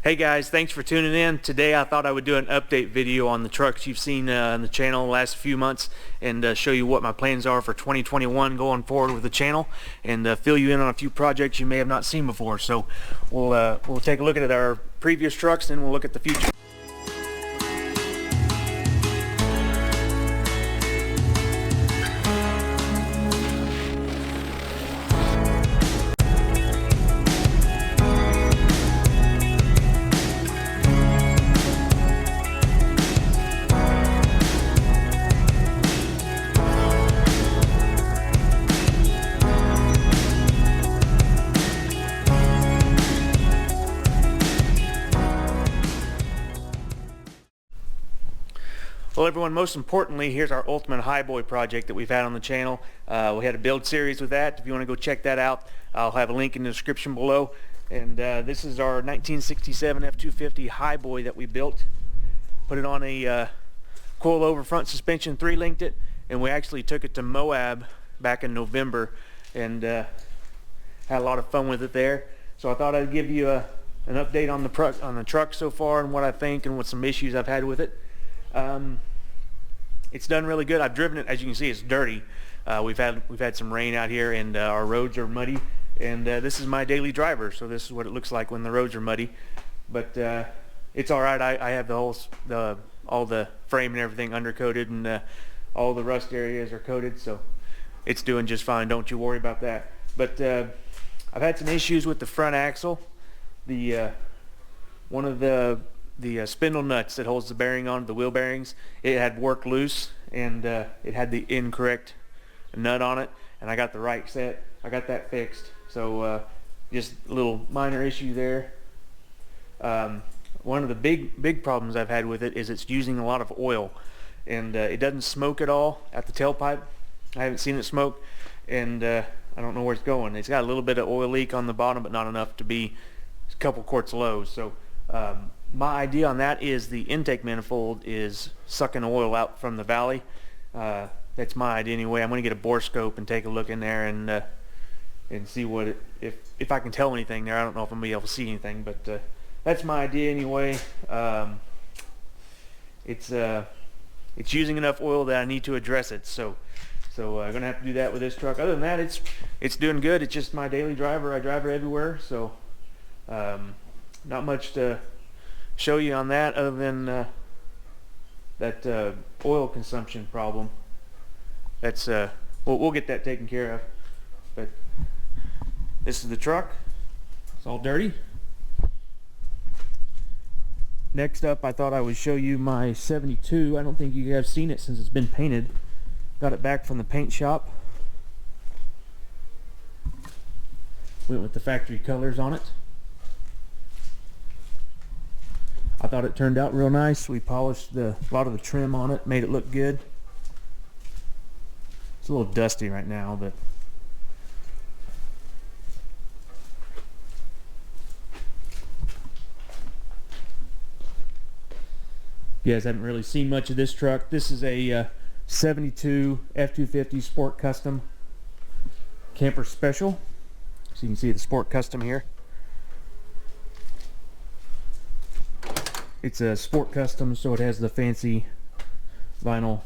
Hey guys, thanks for tuning in. Today I thought I would do an update video on the trucks you've seen on the channel the last few months and show you what my plans are for 2021 going forward with the channel and fill you in on a few projects you may have not seen before. So we'll take a look at our previous trucks and we'll look at the future. Well everyone, most importantly, here's our ultimate Highboy project that we've had on the channel. We had a build series with that. If you want to go check that out, I'll have a link in the description below. And this is our 1967 F250 Highboy that we built. Put it on a coil-over front suspension, 3-linked it, and we actually took it to Moab back in November and had a lot of fun with it there. So I thought I'd give you an update on the truck so far and what I think and what some issues I've had with it. It's done really good. I've driven it. As you can see, it's dirty. We've had some rain out here and our roads are muddy, and this is my daily driver, so this is what it looks like when the roads are muddy. But it's all right. I have all the frame and everything undercoated, and all the rust areas are coated, so it's doing just fine. Don't you worry about that. But I've had some issues with the front axle. One of the spindle nuts that holds the bearing on the wheel bearings, it had worked loose, and it had the incorrect nut on it, and I got the right set. I got that fixed. So just a little minor issue there. One of the big problems I've had with it is it's using a lot of oil, and it doesn't smoke at all at the tailpipe. I haven't seen it smoke, and I don't know where it's going. It's got a little bit of oil leak on the bottom, but not enough to be a couple quarts low. So my idea on that is the intake manifold is sucking oil out from the valley. That's my idea anyway. I'm going to get a bore scope and take a look in there and see what if I can tell anything there. I don't know if I'm going to be able to see anything, but that's my idea anyway. It's using enough oil that I need to address it. So I'm going to have to do that with this truck. Other than that, it's doing good. It's just my daily driver. I drive her everywhere, so not much to show you on that other than that oil consumption problem. That's we'll get that taken care of. But this is the truck. It's all dirty. Next up, I thought I would show you my 72. I don't think you guys have seen it since it's been painted. Got it back from the paint shop. Went with the factory colors on it. I thought it turned out real nice. We polished a lot of the trim on it, made it look good. It's a little dusty right now, but you guys haven't really seen much of this truck. This is a 72 F250 Sport Custom Camper Special. So you can see the Sport Custom here. It's a Sport Custom, so it has the fancy vinyl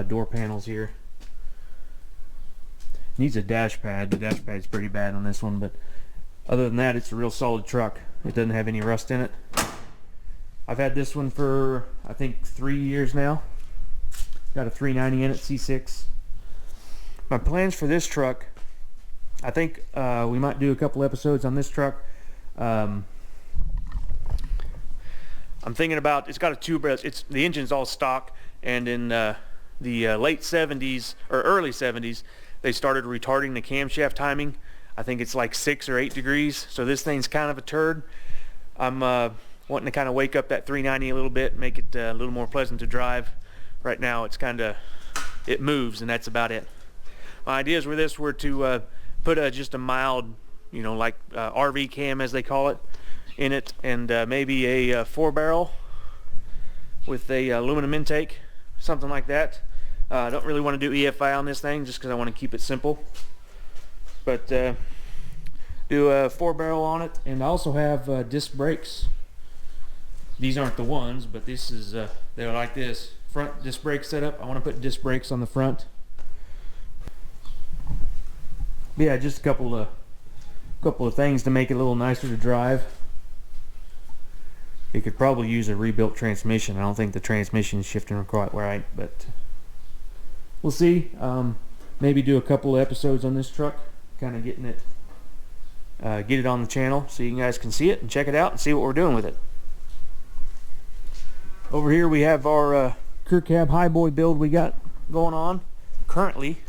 door panels here. Needs a dash pad. The dash pad's pretty bad on this one, but other than that, it's a real solid truck. It doesn't have any rust in it. I've had this one for I think 3 years now. Got a 390 in it, C6. My plans for this truck, I think we might do a couple episodes on this truck. I'm thinking about, it's got a the engine's all stock, and in the late 70s or early 70s they started retarding the camshaft timing. I think it's like 6 or 8 degrees, so this thing's kind of a turd. I'm wanting to kind of wake up that 390 a little bit, make it a little more pleasant to drive. Right now it's kind of, it moves, and that's about it. My ideas with this were to put just a mild, like RV cam as they call it, in it, and maybe a 4-barrel with a aluminum intake, something like that. I don't really want to do EFI on this thing just because I want to keep it simple, but do a 4-barrel on it, and I also have disc brakes These aren't the ones, but this is they're like this. Front disc brake setup. I want to put disc brakes on the front. Yeah, just a couple of things to make it a little nicer to drive. It could probably use a rebuilt transmission. I don't think the transmission is shifting quite right, but we'll see. Maybe do a couple of episodes on this truck, kind of getting it, get it on the channel so you guys can see it and check it out and see what we're doing with it. Over here we have our Crewcab Highboy build we got going on currently.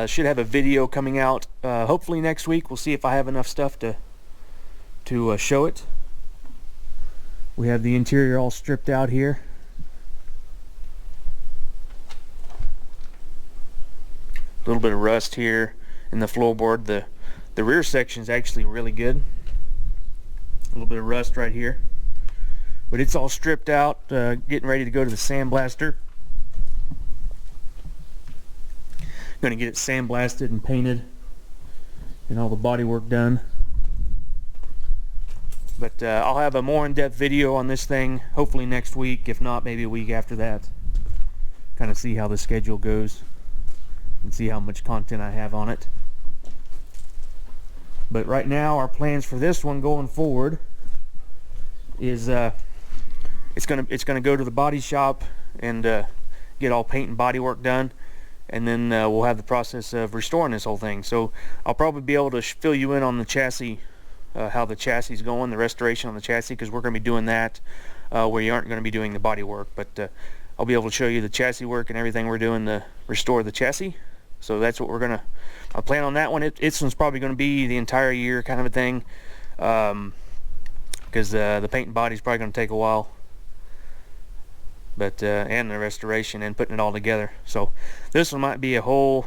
Should have a video coming out hopefully next week. We'll see if I have enough stuff to show it. We have the interior all stripped out here. A little bit of rust here in the floorboard. The rear section is actually really good. A little bit of rust right here. But it's all stripped out, getting ready to go to the sandblaster. Going to get it sandblasted and painted and all the body work done. But I'll have a more in-depth video on this thing hopefully next week, if not maybe a week after that. Kind of see how the schedule goes and see how much content I have on it. But right now our plans for this one going forward is it's gonna go to the body shop and get all paint and body work done, and then we'll have the process of restoring this whole thing. So I'll probably be able to fill you in on the chassis, how the chassis is going, the restoration on the chassis, because we're going to be doing that where you aren't going to be doing the body work. But I'll be able to show you the chassis work and everything we're doing to restore the chassis. So that's what we're gonna. I plan on that one. This one's probably going to be the entire year kind of a thing, because the paint and body is probably going to take a while. But and the restoration and putting it all together. So this one might be a whole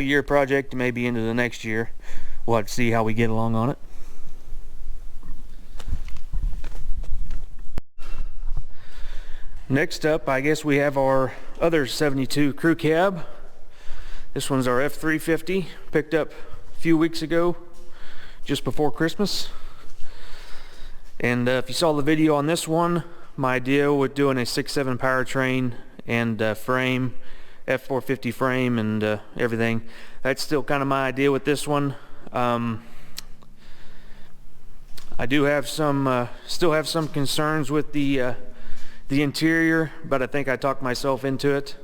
year project, maybe into the next year. We'll have to see how we get along on it. Next up, I guess we have our other 72 Crewcab. This one's our F350, picked up a few weeks ago, just before Christmas. And if you saw the video on this one, my idea with doing a 6.7 powertrain and frame, F450 frame and everything, that's still kind of my idea with this one. I do have some, still have some concerns with the interior, but I think I talked myself into it.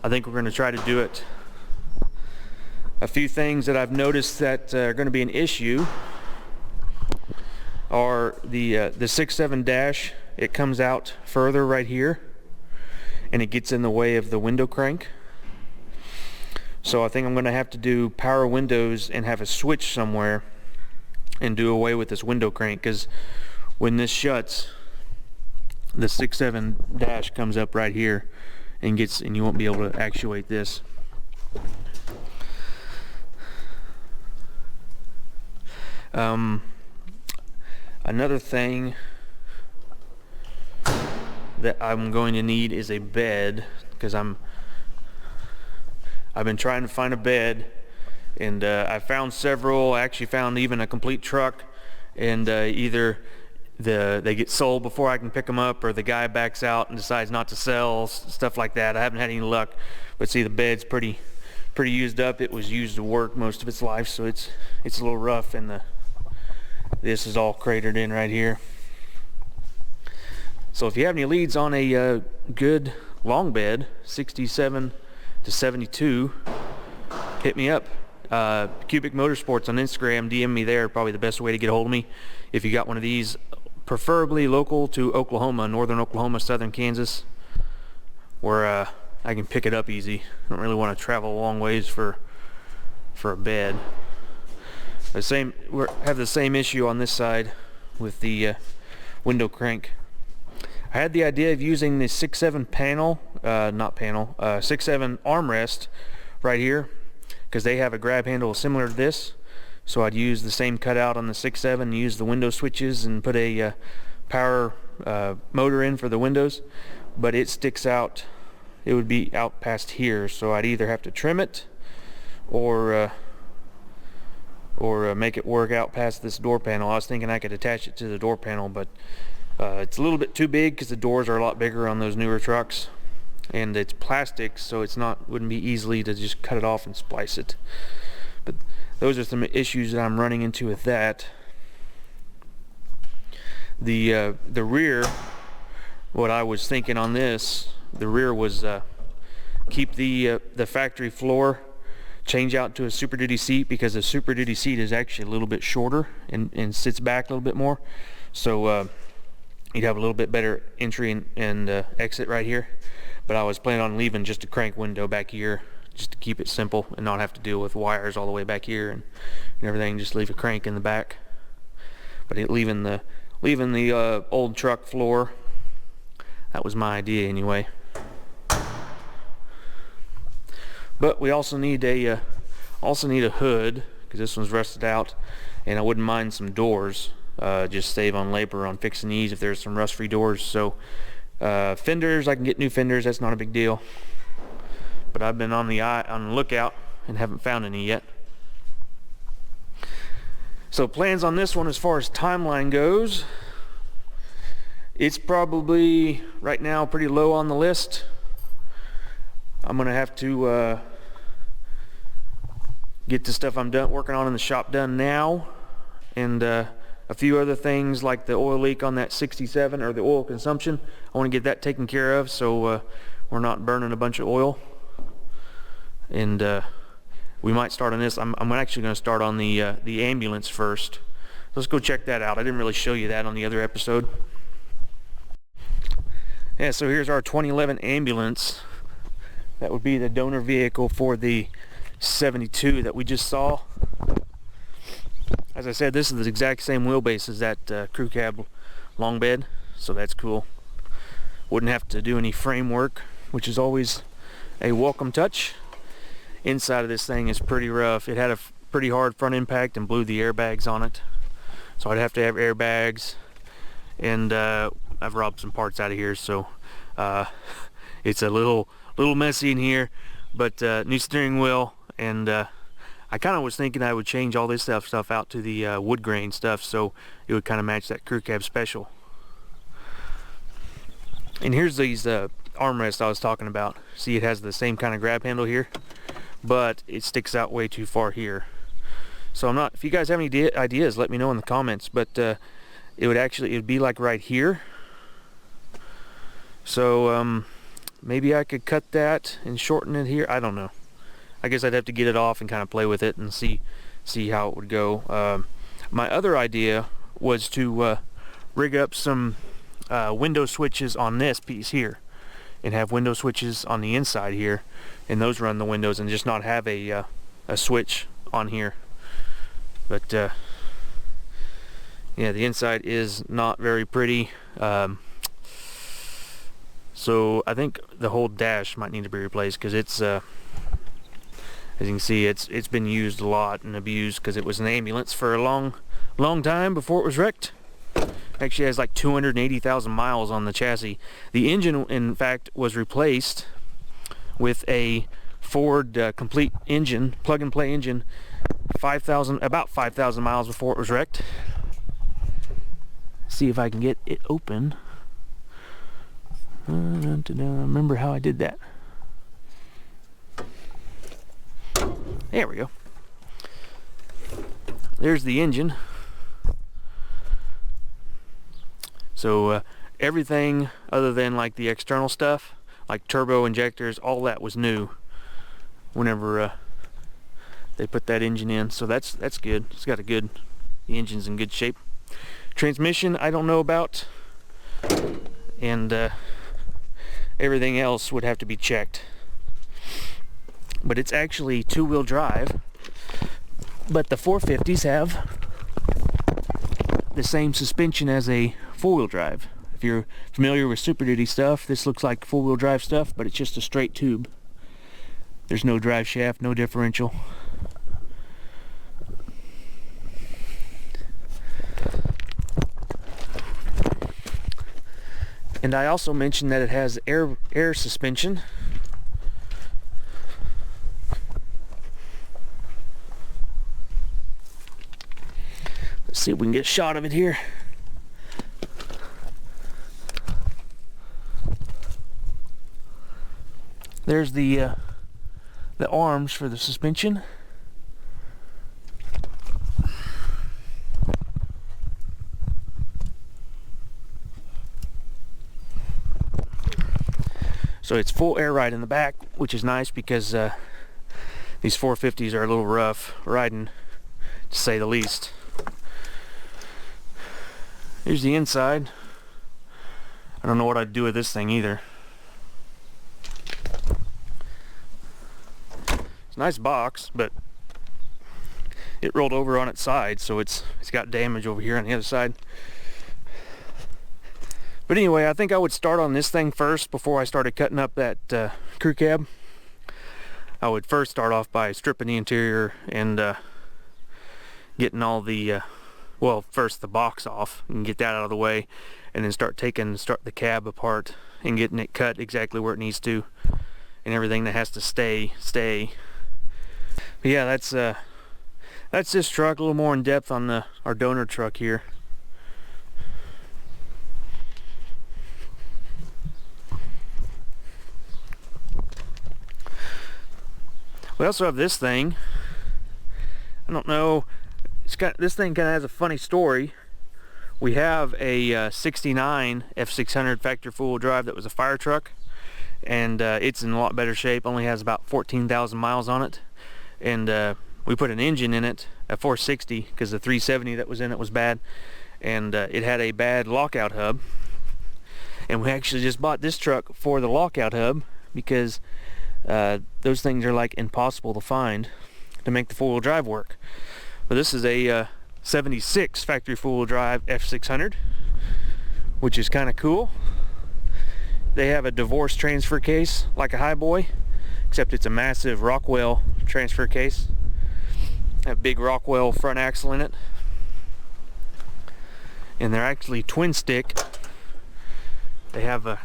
I think we're going to try to do it. A few things that I've noticed that are going to be an issue are the 6.7 dash. It comes out further right here and it gets in the way of the window crank. So I think I'm going to have to do power windows and have a switch somewhere and do away with this window crank, because when this shuts, the 6.7 dash comes up right here and you won't be able to actuate this. Another thing that I'm going to need is a bed, because I've been trying to find a bed, and I found several. I actually found even a complete truck, and either they get sold before I can pick them up, or the guy backs out and decides not to sell, stuff like that. I haven't had any luck. But see, the bed's pretty used up. It was used to work most of its life, so it's a little rough, and this is all cratered in right here. So if you have any leads on a good long bed, 67 to 72, hit me up. Cubic Motorsports on Instagram, DM me there. Probably the best way to get a hold of me. If you got one of these, preferably local to Oklahoma, northern Oklahoma, southern Kansas, where I can pick it up easy. I don't really want to travel a long ways for a bed. We have the same issue on this side with the window crank. I had the idea of using the 6.7 panel, 6.7 armrest right here, because they have a grab handle similar to this. So I'd use the same cutout on the 6.7 and use the window switches and put a power motor in for the windows. But it sticks out. It would be out past here, so I'd either have to trim it or make it work out past this door panel. I was thinking I could attach it to the door panel, but It's a little bit too big because the doors are a lot bigger on those newer trucks, and it's plastic, so it's wouldn't be easily to just cut it off and splice it. But those are some issues that I'm running into with that. The rear, what I was thinking on this, the rear was keep the factory floor, change out to a Super Duty seat, because the Super Duty seat is actually a little bit shorter and sits back a little bit more, so you'd have a little bit better entry and exit right here. But I was planning on leaving just a crank window back here, just to keep it simple and not have to deal with wires all the way back here and everything. Just leave a crank in the back. But leaving the old truck floor, that was my idea anyway. But we also need a hood, because this one's rusted out, and I wouldn't mind some doors. Just save on labor on fixing these if there's some rust-free doors. So fenders, I can get new fenders. That's not a big deal. But I've been on the lookout and haven't found any yet. So plans on this one as far as timeline goes, it's probably right now pretty low on the list. I'm gonna have to get the stuff I'm working on in the shop done now, and a few other things like the oil leak on that 67, or the oil consumption. I want to get that taken care of, so we're not burning a bunch of oil. And we might start on this. I'm actually going to start on the ambulance first. Let's go check that out. I didn't really show you that on the other episode. Yeah, so here's our 2011 ambulance. That would be the donor vehicle for the 72 that we just saw. As I said, this is the exact same wheelbase as that Crewcab long bed, so that's cool. Wouldn't have to do any framework, which is always a welcome touch. Inside of this thing is pretty rough. It had a pretty hard front impact and blew the airbags on it, so I'd have to have airbags, and I've robbed some parts out of here, so it's a little messy in here. But new steering wheel, and I kind of was thinking I would change all this stuff out to the wood grain stuff, so it would kind of match that Crewcab special. And here's these armrests I was talking about. See, it has the same kind of grab handle here, but it sticks out way too far here. So if you guys have any ideas, let me know in the comments. But it would be like right here. So maybe I could cut that and shorten it here. I don't know. I guess I'd have to get it off and kind of play with it and see how it would go. My other idea was to rig up some window switches on this piece here, and have window switches on the inside here, and those run the windows, and just not have a switch on here. But yeah, the inside is not very pretty. So I think the whole dash might need to be replaced, because it's as you can see, it's been used a lot and abused, because it was an ambulance for a long time before it was wrecked. Actually has like 280,000 miles on the chassis. The engine, in fact, was replaced with a Ford complete engine, plug-and-play engine, about 5,000 miles before it was wrecked. See if I can get it open. I remember how I did that. There we go. There's the engine. So everything other than like the external stuff, like turbo injectors, all that was new whenever they put that engine in. So that's good. It's got the engine's in good shape. Transmission, I don't know about, and everything else would have to be checked. But it's actually two-wheel drive, but the 450s have the same suspension as a four-wheel drive. If you're familiar with Super Duty stuff, this looks like four-wheel drive stuff, but it's just a straight tube. There's no drive shaft, no differential. And I also mentioned that it has air suspension. Let's see if we can get a shot of it here. There's the arms for the suspension. So it's full air ride in the back, which is nice because these 450s are a little rough riding, to say the least. Here's the inside. I don't know what I'd do with this thing either. It's a nice box, but it rolled over on its side, so it's got damage over here on the other side. But anyway, I think I would start on this thing first before I started cutting up that crew cab. I would first start off by stripping the interior and getting all the, well, first the box off and get that out of the way, and then start the cab apart and getting it cut exactly where it needs to, and everything that has to stay. But yeah, that's this truck. A little more in depth on our donor truck here. We also have this thing. I don't know, this thing kind of has a funny story. We have a 69 F600 factory four-wheel drive that was a fire truck, and it's in a lot better shape. Only has about 14,000 miles on it, and we put an engine in it, a 460, because the 370 that was in it was bad, and it had a bad lockout hub. And we actually just bought this truck for the lockout hub because those things are like impossible to find to make the four-wheel drive work. But this is a 76 factory four-wheel drive F600, which is kind of cool. They have a divorce transfer case like a Highboy, except it's a massive Rockwell transfer case. A big Rockwell front axle in it, and they're actually twin stick. They have a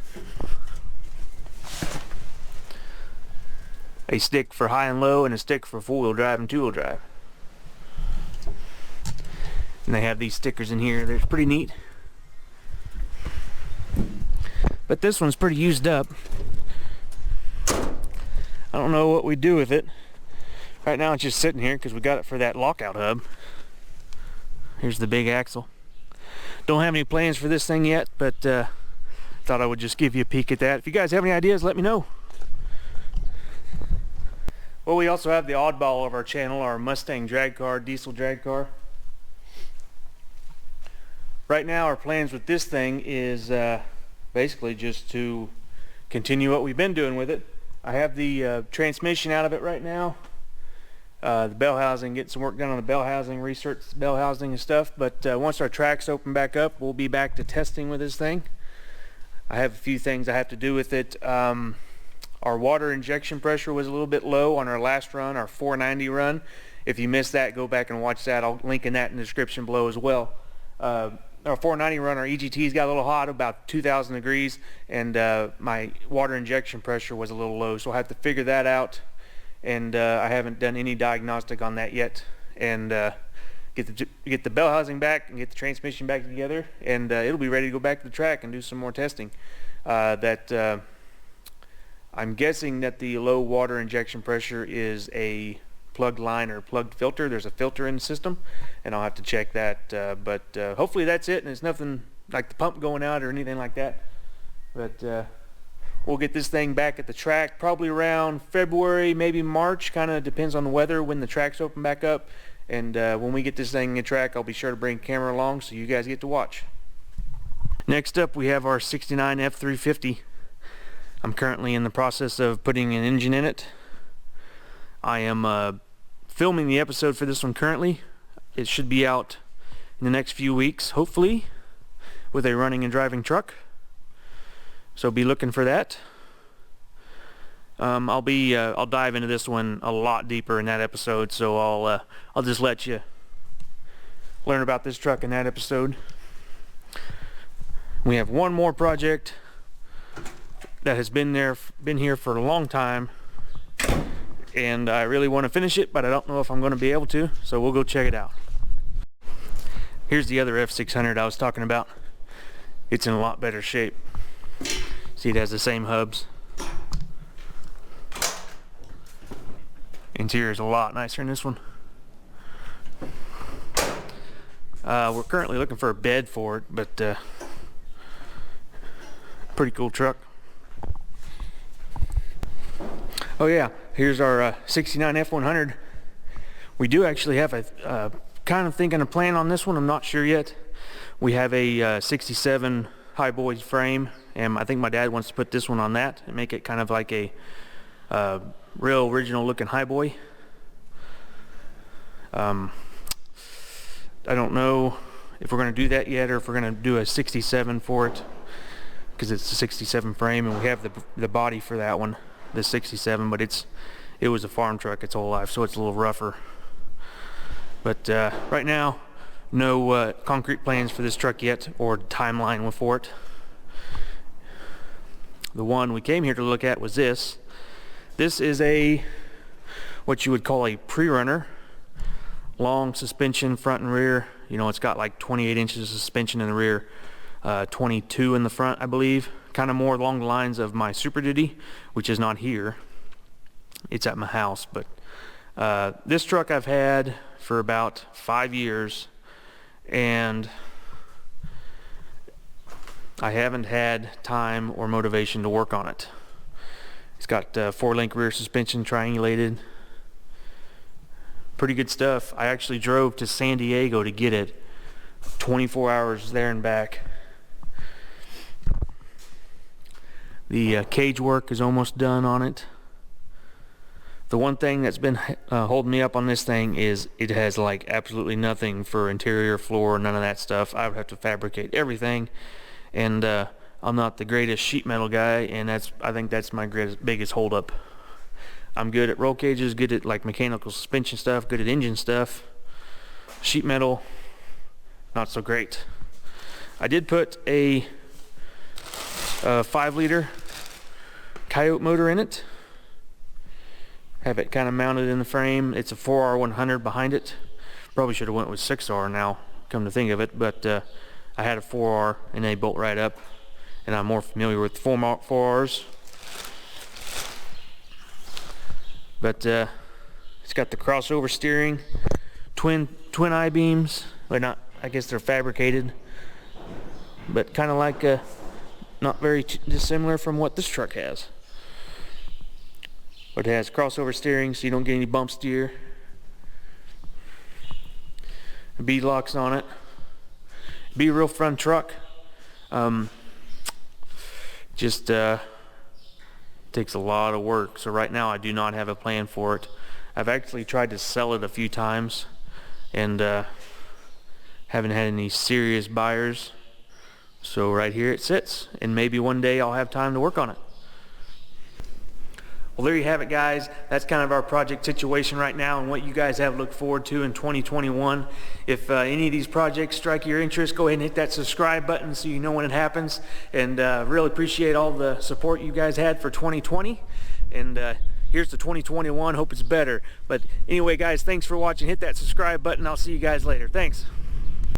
stick for high and low and a stick for four-wheel drive and two-wheel drive. And they have these stickers in here. They're pretty neat. But this one's pretty used up. I don't know what we do with it. Right now it's just sitting here because we got it for that lockout hub. Here's the big axle. Don't have any plans for this thing yet, but thought I would just give you a peek at that. If you guys have any ideas, let me know. Well, we also have the oddball of our channel, our Mustang drag car, diesel drag car. Right now our plans with this thing is basically just to continue what we've been doing with it. I have the transmission out of it right now. The bell housing, getting some work done on the bell housing, research the bell housing and stuff, but once our tracks open back up, we'll be back to testing with this thing. I have a few things I have to do with it. Our water injection pressure was a little bit low on our last run, our 490 run. If you missed that, go back and watch that. I'll link in that in the description below as well. Our 490 run, our EGT's got a little hot, about 2,000 degrees, and my water injection pressure was a little low, so I'll have to figure that out. And I haven't done any diagnostic on that yet. And get the bell housing back and get the transmission back together, and it'll be ready to go back to the track and do some more testing. I'm guessing that the low water injection pressure is a plugged line or plugged filter. There's a filter in the system, and I'll have to check that. But hopefully that's it, and it's nothing like the pump going out or anything like that. But we'll get this thing back at the track probably around February, maybe March. Kind of depends on the weather when the tracks open back up. And when we get this thing in track, I'll be sure to bring camera along so you guys get to watch. Next up, we have our 69 F350. I'm currently in the process of putting an engine in it. I am filming the episode for this one currently. It should be out in the next few weeks, hopefully, with a running and driving truck. So be looking for that. I'll dive into this one a lot deeper in that episode, so I'll just let you learn about this truck in that episode. We have one more project that has been here for a long time, and I really want to finish it, but I don't know if I'm going to be able to, so we'll go check it out. Here's the other F600 I was talking about. It's in a lot better shape. See, it has the same hubs. Interior is a lot nicer in this one. We're currently looking for a bed for it, but pretty cool truck. Oh yeah, here's our 69 F100. We do actually have a kind of thinking a plan on this one. I'm not sure yet. We have a 67 Highboy frame, and I think my dad wants to put this one on that and make it kind of like a real original looking Highboy. I don't know if we're going to do that yet, or if we're going to do a 67 for it, because it's a 67 frame, and we have the body for that one, the 67, but it was a farm truck its whole life, so it's a little rougher. But right now, no concrete plans for this truck yet, or timeline for it. The one we came here to look at was this. This is what you would call a pre-runner. Long suspension front and rear. You know, it's got like 28 inches of suspension in the rear, 22 in the front, I believe. Kind of more along the lines of my Super Duty, which is not here. It's at my house. But this truck I've had for about 5 years, and I haven't had time or motivation to work on it. It's got 4-link rear suspension, triangulated. Pretty good stuff. I actually drove to San Diego to get it. 24 hours there and back. The cage work is almost done on it. The one thing that's been holding me up on this thing is it has like absolutely nothing for interior, floor, none of that stuff. I would have to fabricate everything, and I'm not the greatest sheet metal guy, and I think that's my biggest holdup. I'm good at roll cages, good at like mechanical suspension stuff, good at engine stuff. Sheet metal, not so great. I did put a 5-liter Coyote motor in it. Have it kind of mounted in the frame. It's a 4R100 behind it. Probably should have went with 6R now, come to think of it, but I had a 4R and they bolt right up, and I'm more familiar with 4Rs. But it's got the crossover steering, twin I-beams. They're not, I guess they're fabricated, but kind of like not very dissimilar from what this truck has. But it has crossover steering, so you don't get any bump steer. Bead locks on it. Be a real fun truck. Just takes a lot of work, so right now I do not have a plan for it. I've actually tried to sell it a few times, and haven't had any serious buyers. So right here it sits, and maybe one day I'll have time to work on it. Well, there you have it, guys. That's kind of our project situation right now, and what you guys have to look forward to in 2021. If any of these projects strike your interest, go ahead and hit that subscribe button so you know when it happens. And really appreciate all the support you guys had for 2020. And here's the 2021. Hope it's better. But anyway, guys, thanks for watching. Hit that subscribe button. I'll see you guys later. Thanks.